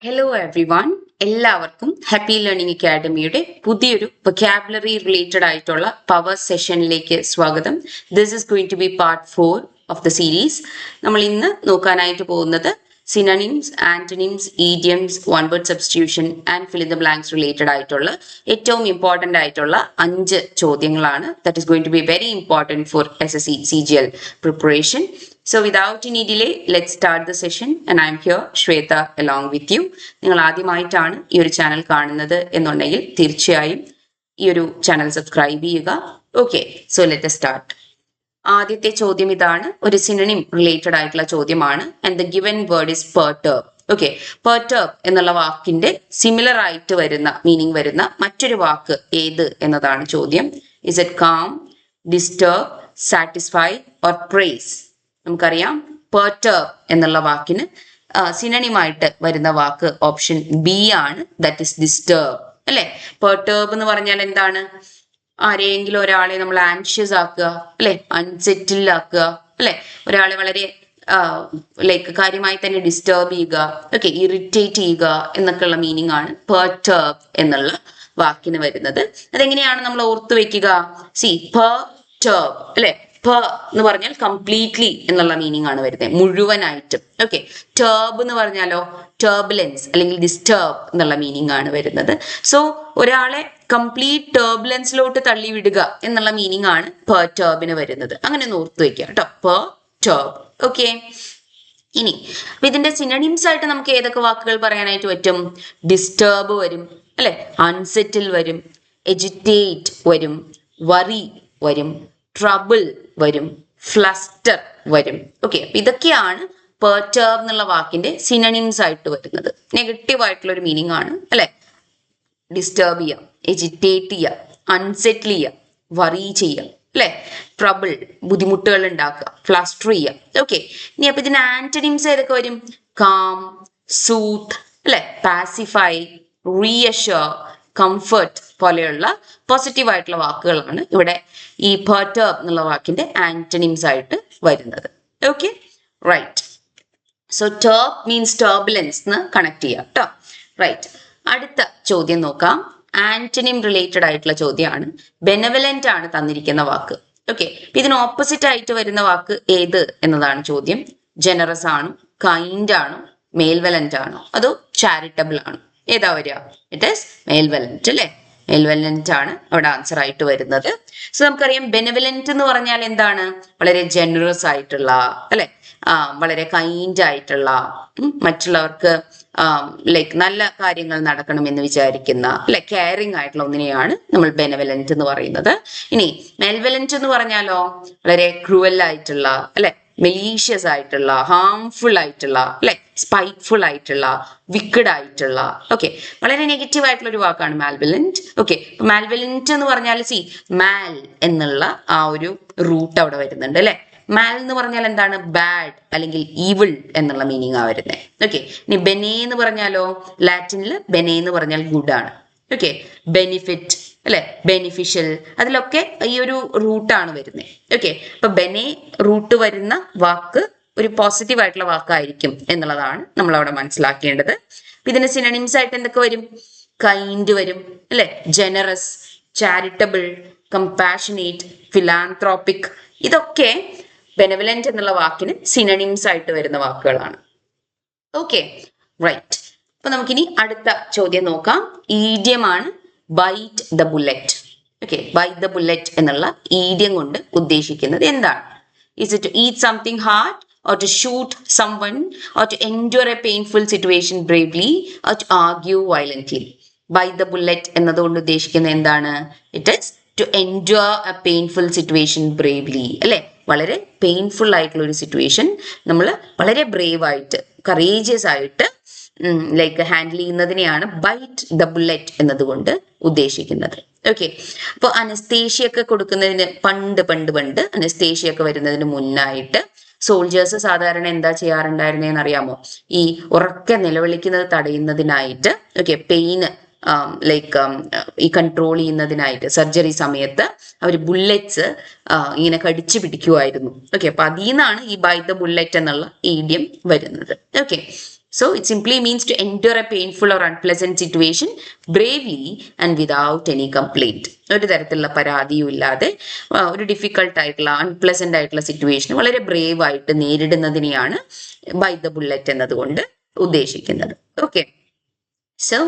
Hello everyone, എല്ലാവർക്കും happy learning അക്കാഡമിയുടെ പുതിയൊരു വൊക്കാബുലറി റിലേറ്റഡ് ആയിട്ടുള്ള പവർ സെഷനിലേക്ക് സ്വാഗതം. This is going to be part 4 of the series. നമ്മൾ ഇന്ന് നോക്കാനായിട്ട് പോകുന്നത് synonyms, antonyms, idioms, one word substitution and fill in the blanks related ആയിട്ടുള്ള ഏറ്റവും ഇമ്പോർട്ടൻ്റ് ആയിട്ടുള്ള 5 ചോദ്യങ്ങളാണ്. That is going to be very important for SSC CGL preparation. So without any delay, let's start the session and I'm here, Shweta, along with you. നിങ്ങൾ ആദ്യമായിട്ടാണ് ഈ ഒരു channel കാണുന്നത് എന്നുണ്ടെങ്കിൽ തീർച്ചയായും ഈ ഒരു ചാനൽ സബ്സ്ക്രൈബ് ചെയ്യുക. Okay, so let us start. ആദ്യത്തെ ചോദ്യം ഇതാണ്, ഒരു സിനണിം റിലേറ്റഡ് ആയിട്ടുള്ള ചോദ്യമാണ്. And the given word is perturb. Okay, perturb എന്നുള്ള വാക്കിന്റെ സിമിലർ ആയിട്ട് വരുന്ന മീനിങ് വരുന്ന മറ്റൊരു വാക്ക് ഏത് എന്നതാണ് ചോദ്യം. Is it calm, disturb, satisfy or prize? നമുക്കറിയാം പെർടർബ് എന്നുള്ള വാക്കിന് സിനണിമായിട്ട് വരുന്ന വാക്ക് ഓപ്ഷൻ ബി ആണ്, ദാറ്റ് ഇസ് ഡിസ്റ്റർബ്. അല്ലെ, പെർടർബ് എന്ന് പറഞ്ഞാൽ എന്താണ്? ആരെങ്കിലും ഒരാളെ നമ്മൾ ആൻഷ്യസ് ആക്കുക, അല്ലെ, അൺസെറ്റിൽ ആക്കുക, അല്ലെ, ഒരാളെ വളരെ ലൈക്ക് കാര്യമായി തന്നെ ഡിസ്റ്റർബ് ചെയ്യുക, ഓക്കെ, ഇറിറ്റേറ്റ് ചെയ്യുക എന്നൊക്കെയുള്ള മീനിങ് ആണ് പെർടർബ് എന്നുള്ള വാക്കിന് വരുന്നത്. അതെങ്ങനെയാണ് നമ്മൾ ഓർത്തു വെക്കുക? സി, പെർടർബ്, അല്ലെ, പ എന്ന് പറഞ്ഞാൽ കംപ്ലീറ്റ്ലി എന്നുള്ള മീനിങ് ആണ് വരുന്നത്, മുഴുവനായിട്ടും. ഓക്കെ, ടേർബ് എന്ന് പറഞ്ഞാലോ ടേർബുലൻസ് അല്ലെങ്കിൽ ഡിസ്റ്റർബ് എന്നുള്ള മീനിങ് ആണ് വരുന്നത്. സോ ഒരാളെ കംപ്ലീറ്റ് ടേർബുലൻസിലോട്ട് തള്ളിവിടുക എന്നുള്ള മീനിങ് ആണ് പെർടർബിന് വരുന്നത്. അങ്ങനെ ഒന്ന് ഓർത്തു വെക്കുക കേട്ടോ, പെർടർബ്. ഓക്കെ, ഇനി ഇതിന്റെ സിനണിംസ് ആയിട്ട് നമുക്ക് ഏതൊക്കെ വാക്കുകൾ പറയാനായിട്ട് പറ്റും? ഡിസ്റ്റർബ് വരും, അല്ലെ, അൺസെറ്റിൽ വരും, എജിറ്റേറ്റ് വരും, വറി വരും, ട്രബിൾ വരും, ഫ്ലസ്റ്റർ വരും. ഓക്കെ, ഇതൊക്കെയാണ് പെർടർബ് എന്നുള്ള വാക്കിന്റെ സിനണിംസ് ആയിട്ട് വരുന്നത്. നെഗറ്റീവ് ആയിട്ടുള്ള ഒരു മീനിങ് ആണ്, അല്ലെ. ഡിസ്റ്റർബ് ചെയ്യാം, എജിറ്റേറ്റ് ചെയ്യാം, അൺസെറ്റിൽ ചെയ്യാം, വറി ചെയ്യാം, അല്ലെ, ട്രബിൾ ബുദ്ധിമുട്ടുകൾ ഉണ്ടാക്കുക, ഫ്ലസ്റ്റർ ചെയ്യാം. ഓക്കെ, ഇനി അപ്പൊ ഇതിന് ആന്റണിംസ് ഏതൊക്കെ വരും? കാം, സൂത്ത്, അല്ലെ, പാസിഫൈ, റീഅഷ്വർ, കംഫർട്ട് പോലെയുള്ള പോസിറ്റീവ് ആയിട്ടുള്ള വാക്കുകളാണ് ഇവിടെ ഈ പെർടർബ് എന്നുള്ള വാക്കിന്റെ ആന്റണിംസ് ആയിട്ട് വരുന്നത്. Okay, right. So turb means turbulence എന്ന് കണക്ട് ചെയ്യാം കേട്ടോ. റൈറ്റ്, അടുത്ത ചോദ്യം നോക്കാം. ആന്റണിം റിലേറ്റഡ് ആയിട്ടുള്ള ചോദ്യമാണ്. ബെനവലന്റ് ആണ് തന്നിരിക്കുന്ന വാക്ക്. ഓക്കെ, ഇതിന് ഓപ്പോസിറ്റ് ആയിട്ട് വരുന്ന വാക്ക് ഏത് എന്നതാണ് ചോദ്യം. ജനറസ് ആണോ, കൈൻഡ് ആണോ, മേൽവലന്റ് ആണോ, അതോ ചാരിറ്റബിൾ ആണോ? ഏതാ വരിക? ഇറ്റ് ഈസ് മേൽവലന്റ്, അല്ലെ. മേൽവലന്റ് ആണ് അവിടെ ആൻസർ ആയിട്ട് വരുന്നത്. സോ നമുക്കറിയാം ബെനവലന്റ് എന്ന് പറഞ്ഞാൽ എന്താണ്? വളരെ ജനറസ് ആയിട്ടുള്ള, അല്ലെ, വളരെ കൈൻഡ് ആയിട്ടുള്ള, മറ്റുള്ളവർക്ക് ലൈക്ക് നല്ല കാര്യങ്ങൾ നടക്കണം എന്ന് വിചാരിക്കുന്ന, അല്ലെ, കെയറിങ് ആയിട്ടുള്ള ഒന്നിനെയാണ് നമ്മൾ ബെനവലന്റ് എന്ന് പറയുന്നത്. ഇനി മെൽവലന്റ് എന്ന് പറഞ്ഞാലോ വളരെ ക്രൂവൽ ആയിട്ടുള്ള, അല്ലെ, മെലീഷ്യസ് ആയിട്ടുള്ള, ഹാംഫുൾ ആയിട്ടുള്ള, അല്ലെ, സ്പൈറ്റ്ഫുൾ ആയിട്ടുള്ള, വിക്കഡ് ആയിട്ടുള്ള. ഓക്കെ, വളരെ നെഗറ്റീവ് ആയിട്ടുള്ള ഒരു വാക്കാണ് മാൽവലന്റ്. ഓക്കെ, മാൽവലന്റ് എന്ന് പറഞ്ഞാൽ സി, മാൽ എന്നുള്ള ആ ഒരു റൂട്ട് അവിടെ വരുന്നുണ്ട്, അല്ലെ. മാൽ എന്ന് പറഞ്ഞാൽ എന്താണ്? ബാഡ് അല്ലെങ്കിൽ ഈവിൾ എന്നുള്ള മീനിങ് ആ വരുന്നത്. ഓക്കെ, ഇനി ബെനെ എന്ന് പറഞ്ഞാലോ ലാറ്റിനിൽ ബെനെ എന്ന് പറഞ്ഞാൽ ഗുഡ് ആണ്. ഓക്കെ, ബെനിഫിറ്റ്, അല്ലെ, ബെനിഫിഷ്യൽ, അതിലൊക്കെ ഈ ഒരു റൂട്ടാണ് വരുന്നത്. ഓക്കെ, അപ്പൊ ബെനെ റൂട്ട് വരുന്ന വാക്ക് ഒരു പോസിറ്റീവ് ആയിട്ടുള്ള വാക്കായിരിക്കും എന്നുള്ളതാണ് നമ്മൾ അവിടെ മനസ്സിലാക്കേണ്ടത്. ഇതിന് സിനണിംസ് ആയിട്ട് എന്തൊക്കെ വരും? കൈൻഡ് വരും, അല്ലെ, ജനറസ്, ചാരിറ്റബിൾ, കമ്പാഷനേറ്റ്, ഫിലാന്ത്രോപ്പിക്. ഇതൊക്കെ ബെനവലന്റ് എന്നുള്ള വാക്കിന് സിനണിംസ് ആയിട്ട് വരുന്ന വാക്കുകളാണ്. Okay, right. അപ്പൊ നമുക്കിനി അടുത്ത ചോദ്യം നോക്കാം. ഈഡിയമാണ് bite the bullet. Okay, bite the bullet എന്നുള്ള ഈഡിയം കൊണ്ട് ഉദ്ദേശിക്കുന്നത് എന്താണ്? Is it to eat something hard, or to shoot someone, or to endure a painful situation bravely, or to argue violently? Bite the bullet എന്നതുകൊണ്ട് ഉദ്ദേശിക്കുന്നത് എന്താണ്? It is to endure a painful situation bravely, അല്ലെ. വളരെ painful ആയിട്ടുള്ള ഒരു situation നമ്മൾ വളരെ Brave ആയിട്ട്, കറേജിയസ് ആയിട്ട് ലൈക്ക് ഹാൻഡിൽ ചെയ്യുന്നതിനെയാണ് ബൈറ്റ് ദ ബുള്ളറ്റ് എന്നതുകൊണ്ട് ഉദ്ദേശിക്കുന്നത്. ഓക്കെ, അപ്പോൾ അനസ്തേഷ്യ ഒക്കെ കൊടുക്കുന്നതിന് പണ്ട് അനസ്തേഷ്യ ഒക്കെ വരുന്നതിന് മുന്നായിട്ട് സോൾജേഴ്സ് സാധാരണ എന്താ ചെയ്യാറുണ്ടായിരുന്നതെന്ന് അറിയാമോ? ഈ ഉറക്കെ നിലവിളിക്കുന്നത് തടയുന്നതിനായിട്ട്, ഓക്കെ, പെയിന് ലൈക്ക് ഈ കൺട്രോൾ ചെയ്യുന്നതിനായിട്ട് സർജറി സമയത്ത് അവർ ബുള്ളറ്റ്സ് ഇങ്ങനെ കടിച്ചു പിടിക്കുമായിരുന്നു. ഓക്കെ, അപ്പൊ അതിൽ നിന്നാണ് ഈ ബൈ ദ ബുള്ളറ്റ് എന്നുള്ള ഈഡിയം വരുന്നത്. Okay, So it simply means to endure a painful or unpleasant situation bravely and without any complaint. ഒരു തരത്തിലുള്ള പരാതിയും ഇല്ലാതെ ഒരു ഡിഫിക്കൾട്ട് ആയിട്ടുള്ള അൺപ്ലസന്റ് ആയിട്ടുള്ള സിറ്റുവേഷൻ വളരെ ബ്രേവ് ആയിട്ട് നേരിടുന്നതിനെയാണ് ബൈ ദ ബുള്ളറ്റ് എന്നതുകൊണ്ട് ഉദ്ദേശിക്കുന്നത്. ഓക്കെ, സോ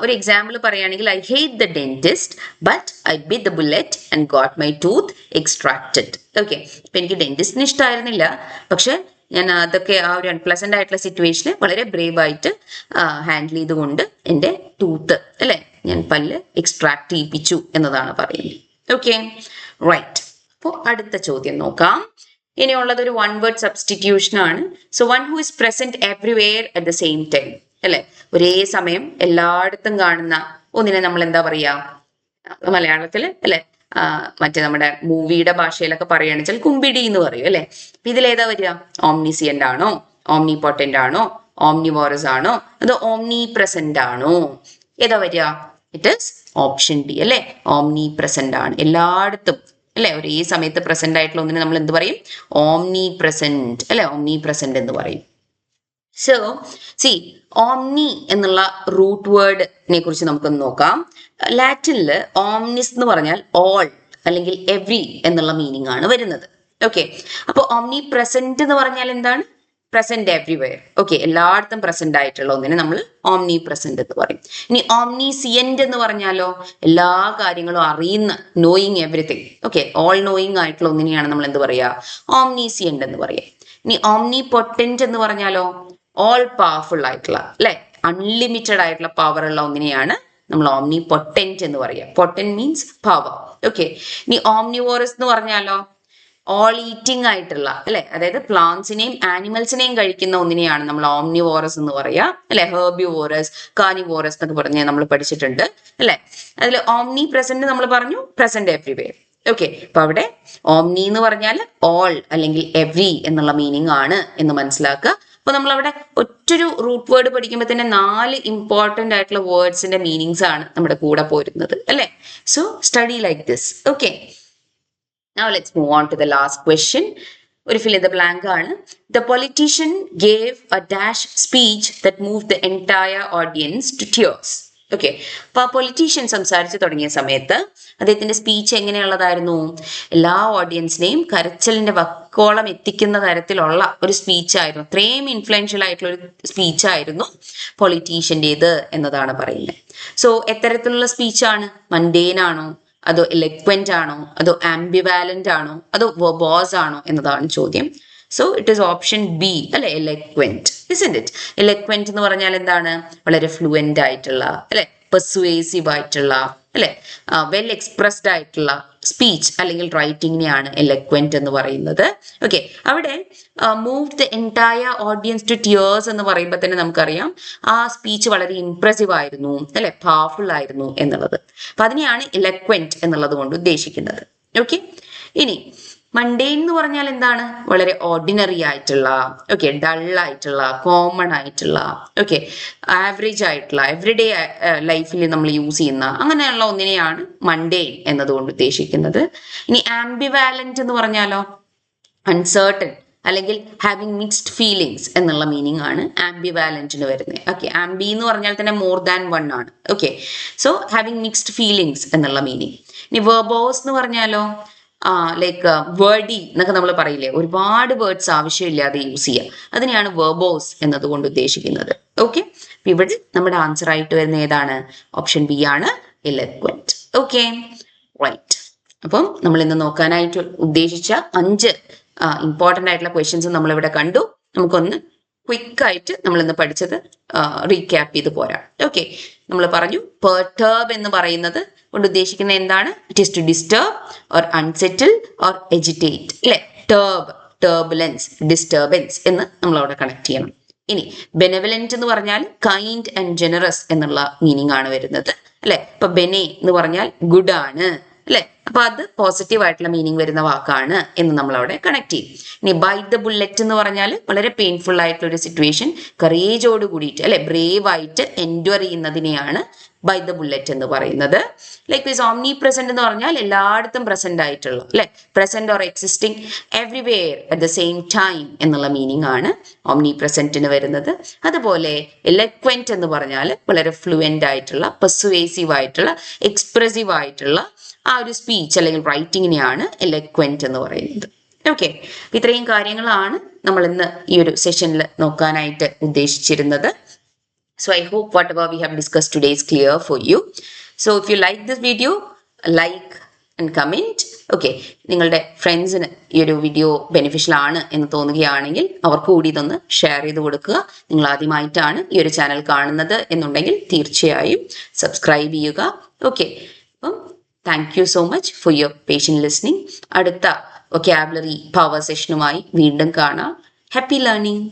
ഒരു എക്സാമ്പിൾ പറയുകയാണെങ്കിൽ I hate the dentist but I bit the bullet and got my tooth extracted. Okay, ഇപ്പം എനിക്ക് ഡെന്റിസ്റ്റിന് ഇഷ്ടമായിരുന്നില്ല, പക്ഷെ ഞാൻ അതൊക്കെ ആ ഒരു അൺപ്ലസന്റ് ആയിട്ടുള്ള സിറ്റുവേഷന് വളരെ ബ്രേവ് ആയിട്ട് ഹാൻഡിൽ ചെയ്തുകൊണ്ട് എൻ്റെ ടൂത്ത് അല്ലെ ഞാൻ പല്ല് എക്സ്ട്രാക്ട് ചെയ്യിപ്പിച്ചു എന്നതാണ് പറയുന്നത്. Okay, right. അപ്പോൾ അടുത്ത ചോദ്യം നോക്കാം. ഇനിയുള്ളത് ഒരു വൺ വേർഡ് സബ്സ്റ്റിറ്റ്യൂഷൻ ആണ്. So one who is present everywhere at the same time അല്ലെ, ഒരേ സമയം എല്ലായിടത്തും കാണുന്ന ഒന്നിനെ നമ്മൾ എന്താ പറയാ മലയാളത്തിൽ അല്ലെ, മറ്റേ നമ്മുടെ മൂവിയുടെ ഭാഷയിലൊക്കെ പറയുകയാണെന്ന് വെച്ചാൽ കുമ്പിടി എന്ന് പറയും അല്ലെ. ഇതിലേതാ വരിക? ഓംനിസിയന്റ് ആണോ, ഓംനി പൊട്ടന്റ് ആണോ, ഓംനിവോറസ് ആണോ, അതോ ഓംനി പ്രസന്റ് ആണോ? ഏതാ വരിക? ഇറ്റ് ഇസ് ഓപ്ഷൻ ഡി അല്ലെ, ഓംനി പ്രസന്റ് ആണ്. എല്ലായിടത്തും അല്ലെ ഒരേ സമയത്ത് പ്രസന്റ് ആയിട്ടുള്ള ഒന്നിനെ നമ്മൾ എന്ത് പറയും? ഓംനി പ്രസന്റ് അല്ലെ, ഓംനി പ്രസന്റ് എന്ന് പറയും. സോ സി ഓംനി എന്നുള്ള റൂട്ട് വേർഡിനെ കുറിച്ച് നമുക്കൊന്ന് നോക്കാം. ലാറ്റിനില് ഓംനിസ് എന്ന് പറഞ്ഞാൽ ഓൾ അല്ലെങ്കിൽ എവ്രി എന്നുള്ള മീനിങ് ആണ് വരുന്നത്. ഓക്കെ, അപ്പൊ ഓംനി പ്രസന്റ് എന്ന് പറഞ്ഞാൽ എന്താണ്? Present everywhere. ഓക്കെ, എല്ലായിടത്തും പ്രസന്റ് ആയിട്ടുള്ള ഒന്നിനെ നമ്മൾ ഓംനി പ്രസന്റ് എന്ന് പറയും. ഇനി ഓംനിസിയന്റ് എന്ന് പറഞ്ഞാലോ എല്ലാ കാര്യങ്ങളും അറിയുന്ന, knowing everything. Okay, all knowing ആയിട്ടുള്ള ഒന്നിനെയാണ് നമ്മൾ എന്ത് പറയാ? ഓംനിസിയന്റ് എന്ന് പറയാം. ഇനി ഓംനി പൊട്ടന്റ് എന്ന് പറഞ്ഞാലോ ഓൾ പവർഫുൾ ആയിട്ടുള്ള അല്ലെ, അൺലിമിറ്റഡ് ആയിട്ടുള്ള പവർ ഉള്ള ഒന്നിനെയാണ് നമ്മൾ ഓംനി പൊട്ടന്റ് എന്ന് പറയാം. Potent means power. ഓക്കെ, ഇനി ഓംനിവോറസ് എന്ന് പറഞ്ഞാലോ ഓൾ ഈറ്റിംഗ് ആയിട്ടുള്ള അല്ലെ, അതായത് പ്ലാന്റ്സിനെയും ആനിമൽസിനെയും കഴിക്കുന്ന ഒന്നിനെയാണ് നമ്മൾ ഓംനിവോറസ് എന്ന് പറയാ അല്ലെ. ഹെർബിവോറസ്, കാർണിവോറസ് എന്നൊക്കെ പറഞ്ഞ് നമ്മൾ പഠിച്ചിട്ടുണ്ട് അല്ലെ. അതിൽ ഓംനി പ്രസന്റ് നമ്മൾ പറഞ്ഞു പ്രസന്റ് എവ്രിവെയർ. ഓക്കെ, അപ്പൊ അവിടെ ഓംനി എന്ന് പറഞ്ഞാൽ ഓൾ അല്ലെങ്കിൽ എവ്രി എന്നുള്ള മീനിങ് ആണ് എന്ന് മനസ്സിലാക്കുക. അപ്പൊ നമ്മൾ അവിടെ ഒറ്റൊരു റൂട്ട് വേർഡ് പഠിക്കുമ്പോൾ തന്നെ 4 ഇമ്പോർട്ടന്റ് ആയിട്ടുള്ള വേർഡ്സിന്റെ മീനിങ്സ് ആണ് നമ്മുടെ കൂടെ പോരുന്നത് അല്ലെ. So study like this. Okay, now let's move on to the last question. ഒരു fill in the blank ആണ്. The politician gave a dash speech that moved the entire audience to tears. Okay, അപ്പൊ ആ politician സംസാരിച്ചു തുടങ്ങിയ സമയത്ത് അദ്ദേഹത്തിന്റെ speech എങ്ങനെയുള്ളതായിരുന്നു? എല്ലാ ഓഡിയൻസിനെയും കരച്ചിലിന്റെ വക്കോളം എത്തിക്കുന്ന തരത്തിലുള്ള ഒരു സ്പീച്ചായിരുന്നു. അത്രയും ഇൻഫ്ലുവൻഷ്യൽ ആയിട്ടുള്ള ഒരു സ്പീച്ചായിരുന്നു പൊളിറ്റീഷ്യൻ്റെത് എന്നതാണ് പറയുന്നത്. സോ എത്തരത്തിലുള്ള സ്പീച്ചാണ്? മണ്ടേൻ ആണോ, അതോ എലക്വന്റ് ആണോ, അതോ ആംബിവാലന്റ് ആണോ, അതോ വെർബോസ് ആണോ എന്നതാണ് ചോദ്യം. So it is option B അല്ലെ, എലക്വന്റ്. isn't it? എലക്വന്റ് എന്ന് പറഞ്ഞാൽ എന്താണ്? വളരെ ഫ്ലുവന്റ് ആയിട്ടുള്ള അല്ലെ, പെർസുവേസീവ് ആയിട്ടുള്ള അല്ലെ, വെൽ എക്സ്പ്രസ്ഡ് ആയിട്ടുള്ള സ്പീച്ച് അല്ലെങ്കിൽ റൈറ്റിംഗിനെയാണ് എലക്വന്റ് എന്ന് പറയുന്നത്. ഓക്കെ, അവിടെ move the entire audience to tears എന്ന് പറയുമ്പോൾ തന്നെ നമുക്കറിയാം ആ സ്പീച്ച് വളരെ ഇംപ്രസീവ് ആയിരുന്നു അല്ലെ, പവർഫുൾ ആയിരുന്നു എന്നുള്ളത്. അപ്പൊ അതിനെയാണ് എലക്വന്റ് എന്നുള്ളത് കൊണ്ട് ഉദ്ദേശിക്കുന്നത്. ഓക്കെ, ഇനി മണ്ടേൻ എന്ന് പറഞ്ഞാൽ എന്താണ്? വളരെ ഓർഡിനറി ആയിട്ടുള്ള, ഓക്കെ, ഡൾ ആയിട്ടുള്ള, കോമൺ ആയിട്ടുള്ള, ഓക്കെ, ആവറേജ് ആയിട്ടുള്ള, എവറിഡേ ലൈഫിൽ നമ്മൾ യൂസ് ചെയ്യുന്ന അങ്ങനെയുള്ള ഒന്നിനെയാണ് മണ്ടേൻ എന്നതുകൊണ്ട് ഉദ്ദേശിക്കുന്നത്. ഇനി ആംബിവാലന്റ് എന്ന് പറഞ്ഞാലോ അൺസർട്ടൺ അല്ലെങ്കിൽ ഹാവിങ് മിക്സ്ഡ് ഫീലിങ്സ് എന്നുള്ള മീനിങ് ആണ് ആംബിവാലന്റിന് വരുന്നത്. ഓക്കെ, ആംബി എന്ന് പറഞ്ഞാൽ തന്നെ മോർ ദാൻ വൺ ആണ്. Okay, so having mixed feelings എന്നുള്ള മീനിങ്. ഇനി വെർബോസ് എന്ന് പറഞ്ഞാലോ ലൈക്ക് വേർഡി എന്നൊക്കെ നമ്മൾ പറയില്ലേ, ഒരുപാട് വേർഡ്സ് ആവശ്യമില്ലാതെ യൂസ് ചെയ്യുക, അതിനെയാണ് വെർബോസ് എന്നതുകൊണ്ട് ഉദ്ദേശിക്കുന്നത്. ഓക്കെ, ഇവിടെ നമ്മുടെ ആൻസർ ആയിട്ട് വരുന്ന ഏതാണ്? ഓപ്ഷൻ ബി ആണ്, എലക്വന്റ്. Okay, right. അപ്പം നമ്മൾ ഇന്ന് നോക്കാനായിട്ട് ഉദ്ദേശിച്ച 5 ഇമ്പോർട്ടൻ്റ് ആയിട്ടുള്ള ക്വസ്റ്റ്യൻസ് നമ്മളിവിടെ കണ്ടു. നമുക്കൊന്ന് ക്വിക്കായിട്ട് നമ്മൾ ഇന്ന് പഠിച്ചത് റീക്യാപ്പ് ചെയ്ത് പോരാം. ഓക്കെ, നമ്മൾ പറഞ്ഞു പെർടർബ് എന്ന് പറയുന്നത് കൊണ്ട് ഉദ്ദേശിക്കുന്നത് എന്താണ്? It is to disturb or unsettle or agitate അല്ലെ. ടേർബ്, ടേർബുലൻസ്, ഡിസ്റ്റർബൻസ് എന്ന് നമ്മൾ അവിടെ കണക്ട് ചെയ്യണം. ഇനി ബെനവലന്റ് എന്ന് പറഞ്ഞാൽ കൈൻഡ് ആൻഡ് ജനറസ് എന്നുള്ള മീനിങ് ആണ് വരുന്നത് അല്ലെ. ഇപ്പൊ ബെനെ എന്ന് പറഞ്ഞാൽ ഗുഡ് ആണ് അല്ലെ, അപ്പൊ അത് പോസിറ്റീവ് ആയിട്ടുള്ള മീനിങ് വരുന്ന വാക്കാണ് എന്ന് നമ്മൾ അവിടെ കണക്ട് ചെയ്യും. ഇനി ബൈറ്റ് ദ ബുള്ളറ്റ് എന്ന് പറഞ്ഞാൽ വളരെ പെയിൻഫുൾ ആയിട്ടുള്ള ഒരു സിറ്റുവേഷൻ കറേജോട് കൂടിയിട്ട് അല്ലെ ബ്രേവ് ആയിട്ട് എൻഡ്യൂർ ചെയ്യുന്നതിനെയാണ് ബൈ ദ ബുള്ളറ്റ് എന്ന് പറയുന്നത്. ലൈക്ക് മീൻസ് ഓംനി പ്രസന്റ് എന്ന് പറഞ്ഞാൽ എല്ലായിടത്തും പ്രസന്റ് ആയിട്ടുള്ള അല്ലെ present or existing everywhere at the same time എന്നുള്ള മീനിങ് ആണ് ഓംനി പ്രസന്റിന് വരുന്നത്. അതുപോലെ എലക്വന്റ് എന്ന് പറഞ്ഞാൽ വളരെ ഫ്ലുവൻ്റ് ആയിട്ടുള്ള പെർസുവേസീവ് ആയിട്ടുള്ള എക്സ്പ്രസീവ് ആയിട്ടുള്ള ആ ഒരു സ്പീച്ച് അല്ലെങ്കിൽ റൈറ്റിങ്ങിനെയാണ് എലക്വന്റ് എന്ന് പറയുന്നത്. ഓക്കെ, ഇത്രയും കാര്യങ്ങളാണ് നമ്മൾ ഇന്ന് ഈ ഒരു സെഷനിൽ നോക്കാനായിട്ട് ഉദ്ദേശിച്ചിരുന്നത്. So I hope whatever we have discussed today is clear for you. So if you like this video, like and comment. Okay, നിങ്ങളുടെ ഫ്രണ്ട്സിന് ഈ ഒരു വീഡിയോ ബെനിഫിഷ്യൽ ആണ് എന്ന് തോന്നുകയാണെങ്കിൽ അവർക്ക് കൂടി ഇതൊന്ന് ഷെയർ ചെയ്ത് കൊടുക്കുക. നിങ്ങൾ ആദ്യമായിട്ടാണ് ഈ ഒരു ചാനൽ കാണുന്നത് എന്നുണ്ടെങ്കിൽ തീർച്ചയായും സബ്സ്ക്രൈബ് ചെയ്യുക. ഓക്കെ, അപ്പം thank you so much for your patient listening. അടുത്ത വൊക്കാബുലറി പവർ സെഷനുമായി വീണ്ടും കാണാം. Happy learning.